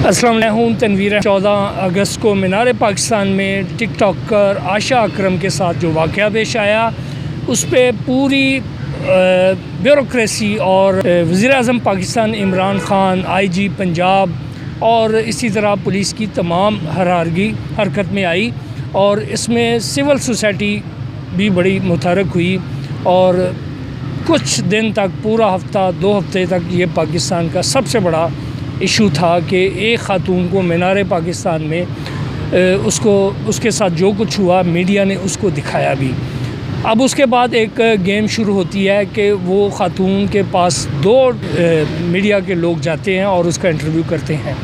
अस्सलाम वालेकुम। मैं हूँ तनवीर। 14 अगस्त को मीनार पाकिस्तान में टिकटॉकर आशा अकरम के साथ जो वाक़या पेश आया, उस पर पूरी ब्यूरोक्रेसी और वज़ीर-ए-आज़म पाकिस्तान इमरान ख़ान, IG पंजाब और इसी तरह पुलिस की तमाम हरारगी हरकत में आई और इसमें सिविल सोसाइटी भी बड़ी मुतहरक हुई और कुछ दिन तक, पूरा हफ़्ता 2 हफ़्ते तक ये पाकिस्तान का सबसे बड़ा इशू था कि एक ख़ातून को मीनार पाकिस्तान में उसके साथ जो कुछ हुआ मीडिया ने उसको दिखाया भी। अब उसके बाद एक गेम शुरू होती है कि वो ख़ातून के पास 2 मीडिया के लोग जाते हैं और उसका इंटरव्यू करते हैं।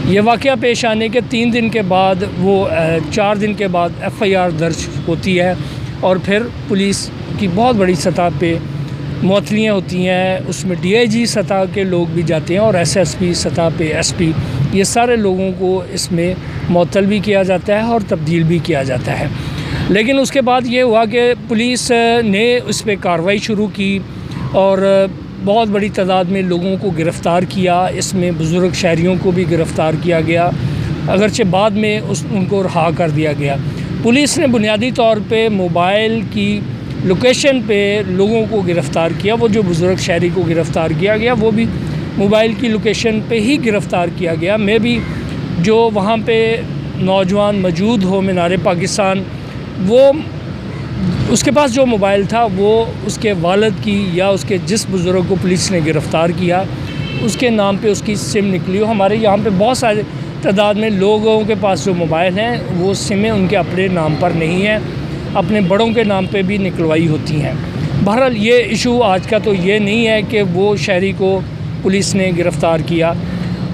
ये वाक़या पेश आने के 3 दिन के बाद, वो 4 दिन के बाद FIR दर्ज होती है और फिर पुलिस की बहुत बड़ी सतह पे मुअत्तलियाँ होती हैं। उसमें DIG सतह के लोग भी जाते हैं और SSP सतह पे SP, ये सारे लोगों को इसमें मुअत्तल भी किया जाता है और तब्दील भी किया जाता है। लेकिन उसके बाद ये हुआ कि पुलिस ने उस पर कार्रवाई शुरू की और बहुत बड़ी तादाद में लोगों को गिरफ़्तार किया। इसमें बुज़ुर्ग शहरियों को भी गिरफ़्तार किया गया, अगरचे बाद में उनको रहा कर दिया गया। पुलिस ने बुनियादी तौर पे मोबाइल की लोकेशन पे लोगों को गिरफ़्तार किया। वो जो बुज़ुर्ग शहरी को गिरफ़्तार किया गया वो भी मोबाइल की लोकेशन पे ही गिरफ़्तार किया गया। मैं भी जो वहाँ पे नौजवान मौजूद हो मीनार पाकिस्तान, वो उसके पास जो मोबाइल था वो उसके वालिद की या उसके जिस बुज़ुर्ग को पुलिस ने गिरफ़्तार किया उसके नाम पे उसकी सिम निकली हो। हमारे यहाँ पे बहुत सारे तादाद में लोगों के पास जो मोबाइल हैं वो सिमें उनके अपने नाम पर नहीं हैं, अपने बड़ों के नाम पे भी निकलवाई होती हैं। बहरहाल ये इशू आज का तो ये नहीं है कि वो शहरी को पुलिस ने गिरफ़्तार किया।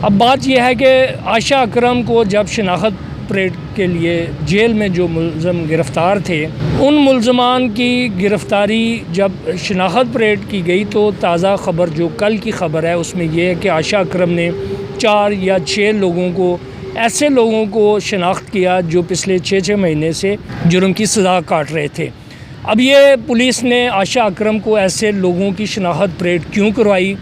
अब बात यह है कि आशा अकरम को जब शनाख्त परेड के लिए जेल में जो मुल्ज़म गिरफ़्तार थे, उन मुल्ज़मान की गिरफ़्तारी जब शनाख्त परेड की गई तो ताज़ा ख़बर जो कल की ख़बर है उसमें यह है कि आशा अकरम ने 4 या 6 लोगों को, ऐसे लोगों को शनाख्त किया जो पिछले 6 महीने से जुर्म की सज़ा काट रहे थे। अब ये पुलिस ने आशा अकरम को ऐसे लोगों की शनाख्त परेड क्यों करवाई,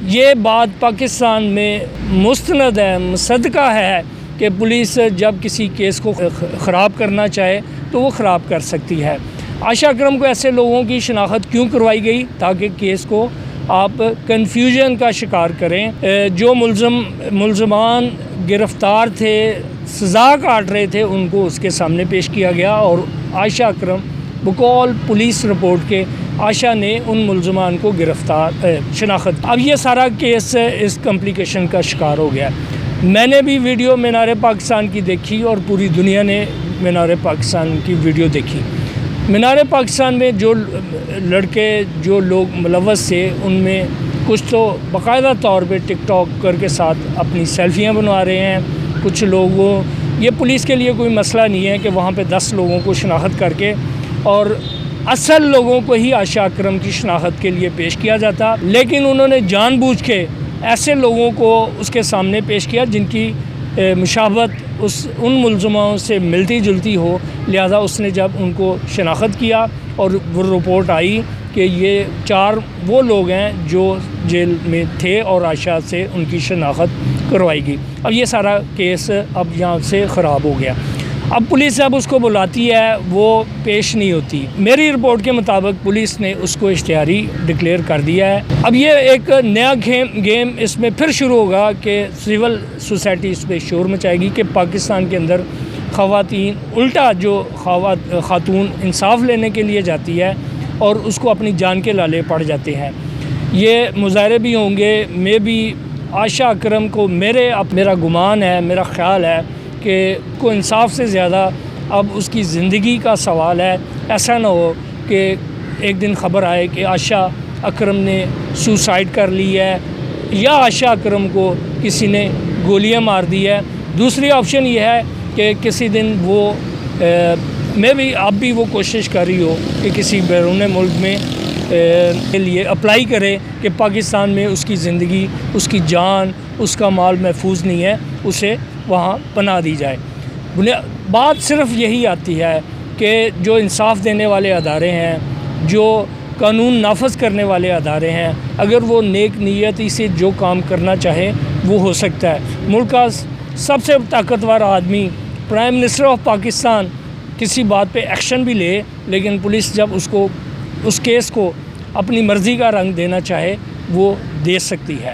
ये बात पाकिस्तान में मुस्तनद है, मुसद्दक़ा है कि पुलिस जब किसी केस को ख़राब करना चाहे तो वो ख़राब कर सकती है। आशा अकरम को ऐसे लोगों की शनाख्त क्यों करवाई गई, ताकि केस को आप कन्फ्यूजन का शिकार करें। जो मुल्ज़मान गिरफ़्तार थे, सज़ा काट रहे थे, उनको उसके सामने पेश किया गया और आशा अकरम बकौल पुलिस रिपोर्ट के आशा ने उन मुल्ज़मान को शनाख्त। अब ये सारा केस इस कॉम्प्लिकेशन का शिकार हो गया। मैंने भी वीडियो मीनार पाकिस्तान की देखी और पूरी दुनिया ने मीनार पाकिस्तान की वीडियो देखी। मीनार पाकिस्तान में जो लड़के, जो लोग मुलव्वस थे, उनमें कुछ तो बाकायदा तौर पे टिकटॉकर के साथ अपनी सेल्फियाँ बनवा रहे हैं। कुछ लोगों, ये पुलिस के लिए कोई मसला नहीं है कि वहाँ पे 10 लोगों को शनाख्त करके और असल लोगों को ही आशा अकरम की शनाख्त के लिए पेश किया जाता, लेकिन उन्होंने जानबूझ के ऐसे लोगों को उसके सामने पेश किया जिनकी मुशाबहत उन मुल्ज़मों से मिलती जुलती हो। लिहाजा उसने जब उनको शनाख्त किया और वो रिपोर्ट आई कि ये 4 वो लोग हैं जो जेल में थे और आशा से उनकी शनाख्त करवाई गई। अब ये सारा केस अब यहाँ से ख़राब हो गया। अब पुलिस जब उसको बुलाती है वो पेश नहीं होती। मेरी रिपोर्ट के मुताबिक पुलिस ने उसको इश्तिहारी डिक्लेयर कर दिया है। अब ये एक नया गेम इसमें फिर शुरू होगा कि सिविल सोसाइटी इस पर शोर मचाएगी कि पाकिस्तान के अंदर ख़वातीन, उल्टा जो ख़ातून इंसाफ लेने के लिए जाती है और उसको अपनी जान के लाले पड़ जाते हैं। ये मुजाहरे भी होंगे। मैं भी आशा अकरम को मेरा गुमान है, मेरा ख़्याल है कि को इंसाफ से ज़्यादा अब उसकी ज़िंदगी का सवाल है। ऐसा ना हो कि एक दिन ख़बर आए कि आशा अकरम ने सुसाइड कर ली है या आशा अकरम को किसी ने गोलियां मार दी है। दूसरी ऑप्शन ये है कि किसी दिन वो मैं भी अब भी वो कोशिश कर रही हो कि किसी बैरून मुल्क में के लिए अप्लाई करे कि पाकिस्तान में उसकी ज़िंदगी, उसकी जान, उसका माल महफूज नहीं है, उसे वहाँ पनाह दी जाए। बात सिर्फ यही आती है कि जो इंसाफ देने वाले अदारे हैं, जो कानून नाफज करने वाले अदारे हैं, अगर वो नेक नीयती से जो काम करना चाहे वो हो सकता है। मुल्क का सबसे ताकतवर आदमी प्राइम मिनिस्टर ऑफ पाकिस्तान किसी बात पे एक्शन भी ले, लेकिन पुलिस जब उसको उस केस को अपनी मर्ज़ी का रंग देना चाहे वो दे सकती है।